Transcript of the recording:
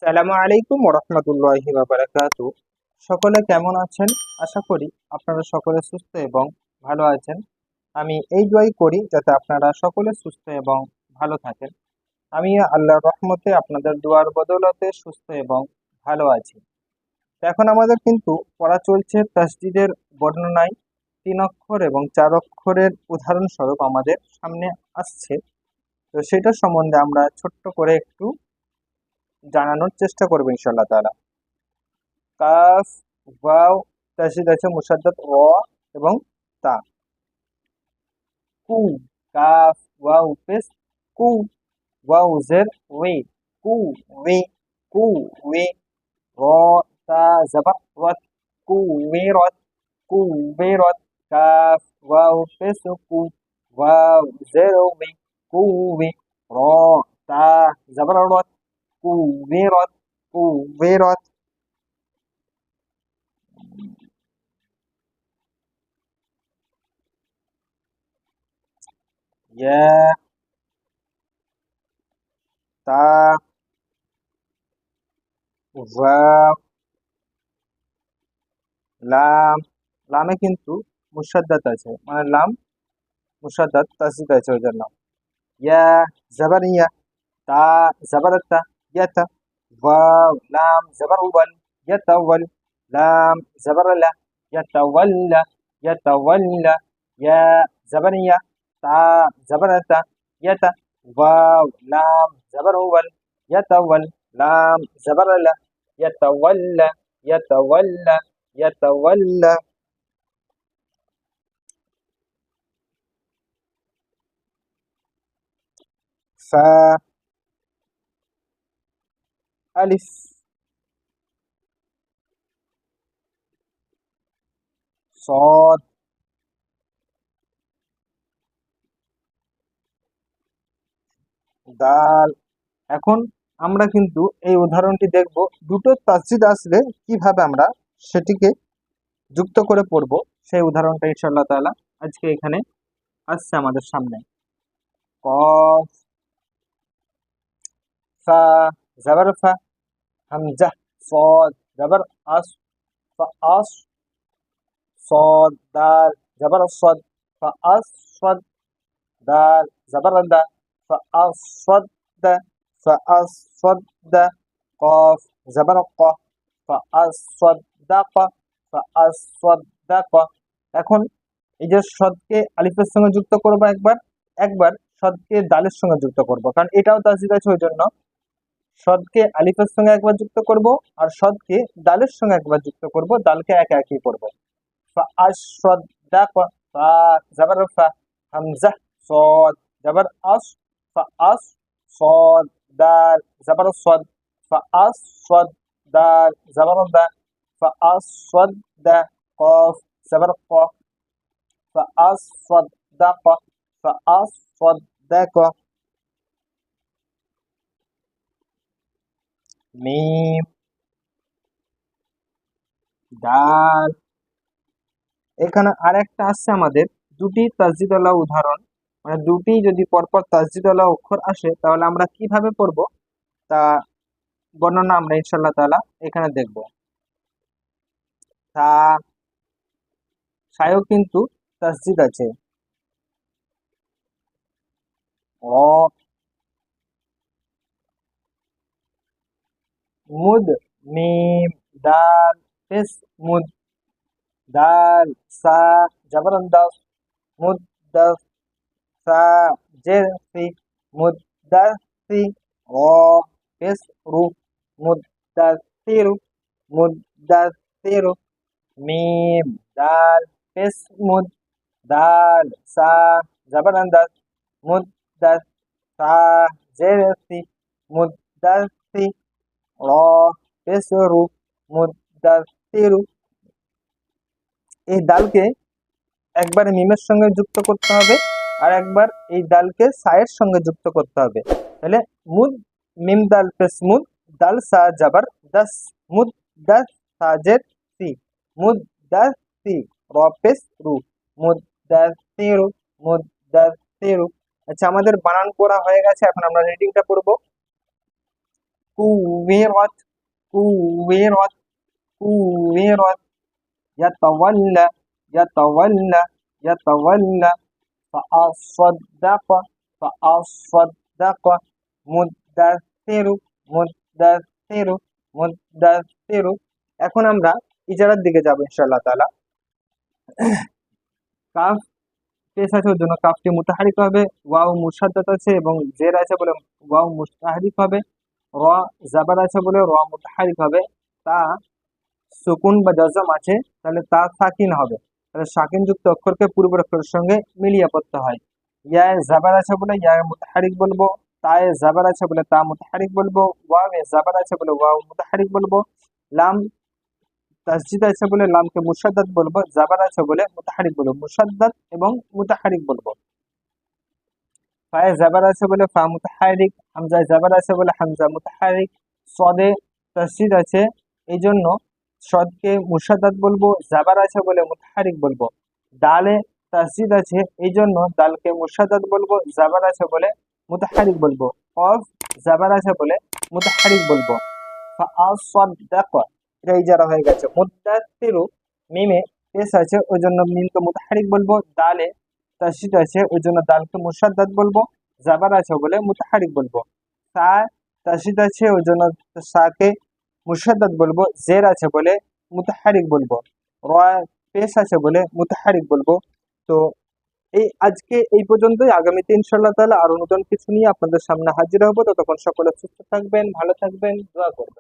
সালামু আলাইকুম ওরহমতুল্লাহি ওয়া বারাকাতু। সকলে কেমন আছেন? আশা করি আপনারা সকলে সুস্থ এবং ভালো আছেন। আমি এই দোয়াই করি যাতে আপনারা সকলে সুস্থ এবং ভালো থাকেন। আমি আল্লাহর রহমতে আপনাদের দোয়ার বদৌলতে সুস্থ এবং ভালো আছি। তো এখন আমাদের কিন্তু পড়া চলছে তাসদিদের বর্ণনায় 3 অক্ষর এবং 4 অক্ষরের উদাহরণস্বরূপ আমাদের সামনে আসছে। তো সেটা সম্বন্ধে আমরা ছোট্ট করে একটু জানানোর চেষ্টা করবো ইনশাআল্লাহ তাআলা। কাফ, ওয়াও, তাসদিদ আছে মুসাদ্দাদ র এবং তা। কু, কাফ ওয়াও পেশ কু, ওয়াও জের ওয়ে, কু ওয়ে, কু ওয়ে। র, তা জবর রত, কু ওয়ে রত, কু ওয়ে রত। কাফ ওয়াও পেশ কু, ওয়াও জের ওয়ে, কু ওয়ে। র, তা জবর রত, কু ওয়ে রত, কু ওয়ে রত। ইয়া, তা, ওয়াও, লাম। লামে কিন্তু মুসাদ্দাত আছে, মানে লাম মুসাদ্দাত তাসদিদ আছে ওই জন্য। ইয়া, জবর ইয়া। তা, জবর তা, ইয়াতা। ওয়াও, লাম জবর ওয়াল, ইয়াতাওয়াল। লাম জবর লা, ইয়াতাওয়াল্লা, ইয়াতাওয়াল্লা। ইয়া, জবর ইয়া। তা, জবর তা, ইয়াতা। ওয়াও, লাম জবর ওয়াল, ইয়াতাওয়াল। লাম জবর লা, ইয়াতাওয়াল্লা, ইয়াতাওয়াল্লা, ইয়াতাওয়াল্লা। فا، ألف، صاد، দাল। এখন আমরা কিন্তু এই উদাহরণটি দেখব, দুটো তাসজিদ আসলে কিভাবে আমরা সেটিকে যুক্ত করে পড়ব। সেই উদাহরণটা ইনশাআল্লাহ তাআলা আজকে এখানে আসছে আমাদের সামনে। কফ, ফা, জবর ফা, হামজা, صاد জবর আস, ফাআস। صاد দাল জবর صد، فأصد دال زبر دا، فأصد، فأصد. قاف زبر ق، فأصدق، فأصدق। এখন এই যে সদকে আলিফের সঙ্গে যুক্ত করব একবার, একবার সদকে দালের সঙ্গে যুক্ত করব, কারণ এটাও তাসদিদ আছে ওই জন্য। সদকে আলিফের সঙ্গে একবার যুক্ত করব আর সদকে দালের সঙ্গে একবার যুক্ত করব, দালকে একা একই পড়ব। فأصدق، فا زبر فا، همزة، صاد زبر أص، فأص. صاد دال زبر صد، فأصد دال زبر دا، فأصد دا. قاف زبر ق، فأصدق، فأصدق. ميم، دال। এখানে আরেকটা আসছে আমাদের দুটি তাসদিদওয়ালা উদাহরণ, মানে দুটি যদি পরপর তাসদিদওয়ালা অক্ষর আসে তাহলে আমরা কিভাবে পড়বো তা বর্ণনা আমরা ইনশাআল্লাহ তাআলা এখানে দেখব। তা, সায়ও কিন্তু তাসদিদ আছে। অ, মুদ, মিম, দাল পেশ মুদ। দাল, সা জবরন দাস, মুদ দাস। সা জের সি, মুদ দাসি। র পেশ রু, মুদ দাসিরু, মুদ দাসিরু। মিম, দাল পেশ মুদ। দাল, সা জবরন দাস, মুদ দাস। সা জের সি, মুদ দাসি। র পেশ রু, মুদ দাসিরু। এই দালকে একবার মিমের সঙ্গে যুক্ত করতে হবে আর একবার এই দালকে সায়ের সঙ্গে যুক্ত করতে হবে। তাহলে মুদ, মিম দাল পেশ মুদ, দাল সা জাবার দাস, মুদ দাস সাজের সি, মুদ দাস সি। র পেশ রু, মুদ দাস রু, মুদ দাস রু। আচ্ছা, আমাদের বানান পড়া হয়ে গেছে, এখন আমরা রিডিংটা পড়বো। كورت كورت كورت يتولى يتولى يتولى فأصدق فأصدق مدثر مدثر مدثر এখন আমরা ইজারার দিকে যাব ইনশাআল্লাহ তাআলা। কাফ পেশ আছে ওর জন্য কাফটি মুতাহারিক হবে, ওয়াও মুশাদ্দাদ আছে এবং জের আছে বলে ওয়াও মুতাহারিক হবে, র জাবার আছে বলে র মুতাহারিক হবে, তা সুকুন বা জজম আছে তাহলে তা সাকিন হবে। তাহলে সাকিন যুক্ত অক্ষরকে পূর্বের অক্ষরের সঙ্গে মিলিয়ে পড়তে হয়। ইয়া জাবার আছে বলে ইয়া মুতাহারিক বলবো, তায়ে জাবার আছে বলে তা মুতাহারিক বলবো, ওয়াওয়ে জাবার আছে বলে ওয়াও মুতাহারিক বলবো, লাম তাসজিদ আছে বলে লামকে মুশাদ্দাদ বলবো, জাবার আছে বলে মুতাহারিক বলবো, মুশাদ্দাদ এবং মুতাহারিক বলবো। ফায়ে জাবার আছে বলে ফা মুতাহারিক, হামজায় জাবার আছে বলে হামজা মুতাহারিক, সদে তাসজিদ আছে এই জন্য সদকে মুশাদ্দাদ বলবো, জাবার আছে বলে মুতাহারিক বলবো। দালে তাসজিদ আছে এই জন্য দালকে মুশাদ্দাদ বলবো, জাবার আছে বলে মুতাহারিক বলবো। কফ জাবার আছে বলে মুতাহারিক বলবো। ফাআসাদ্দাক এটা ইজারা হয়ে গেছে। মুদ্দাসসিরু মিমে পেশ আছে ওই জন্য মিমকে মুতাহারিক বলবো, দালে তাসজিদ আছে ওই জন্য দালকে মুশাদ্দাদ বলবো, জাবার আছে বলে মুতাহারিক বলবো। সা তাসজিদ আছে ওই জন্য সাকে মুশাদ্দাদ বলবো, জের আছে বলে মুতাহারিক বলবো, র পেশ আছে বলে মুতাহারিক বলবো। তো আজকে এই পর্যন্তই। আগামীতে ইনশাআল্লাহ তাআলা আরো নতুন কিছু নিয়ে আপনাদের সামনে হাজির হবো। ততক্ষণ সকলে সুস্থ থাকবেন, ভালো থাকবেন, দোয়া করবেন।